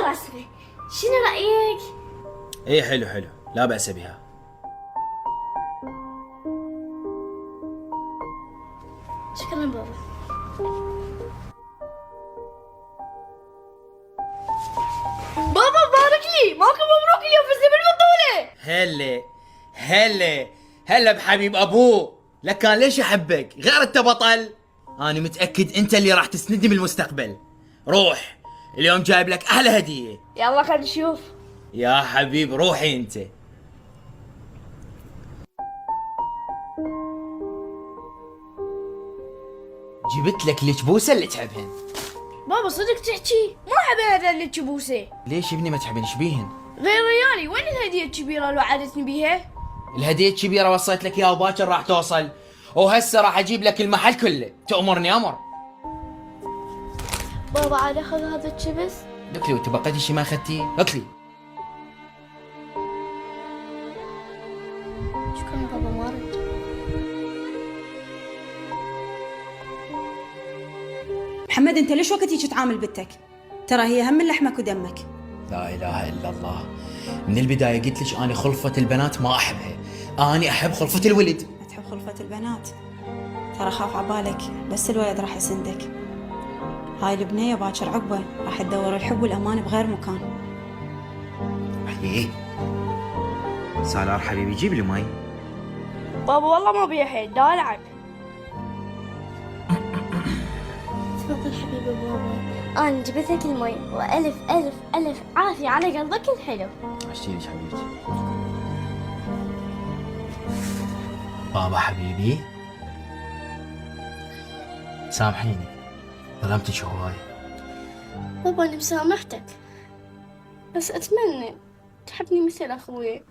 واسفة. شنو رأيك؟ ايه حلو حلو، لا بأس بها. شكرا بابا. بابا بارك لي، ماكو مبروك اليوم فزنا بالبطولة. هلا بحبيب ابوه. لك كان ليش يحبك غير انت بطل. انا متأكد انت اللي راح تسندني بالمستقبل. روح، اليوم جايب لك احلى هدية. يلا خلينا نشوف. يا حبيب روحي انت. جبت لك الكبوسة اللي تحبهن. بابا صدق تحكي؟ ما احب هذا اللي تشبوسه. ليش ابني ما تحبين شبيهن؟ غير ريالي، وين الهدية الكبيرة اللي وعدتني بيها؟ الهدية الكبيرة وصيت لك اياها وباكر راح توصل، وهسه راح اجيب لك المحل كله. تأمرني امر. بابا عاد اخذ هذا الشبس؟ لك لي وانت بقيتي شي ما اخذتيه؟ لك لي. شكرا بابا، ما رد. محمد انت ليش وقت هيك تعامل بنتك؟ ترى هي هم من لحمك ودمك. لا اله الا الله، من البدايه قلت لك اني خلفه البنات ما احبها، اني احب خلفه الولد. ما تحب خلفة البنات؟ ترى خاف عبالك، بس الولد راح يسندك. هاي البنية باكر عقبه راح تدور الحب والامان بغير مكان. ايه سالار حبيبي جيب لي ماي. بابا والله ما بيها حيل، دا العب. تفضل حبيبي بابا، انا جبت لك المي، والف الف الف عافية على قلبك الحلو. اشتريك حبيبتي. بابا حبيبي سامحيني، ظلمتك هواي. بابا انا مسامحتك، بس اتمنى تحبني مثل اخوي.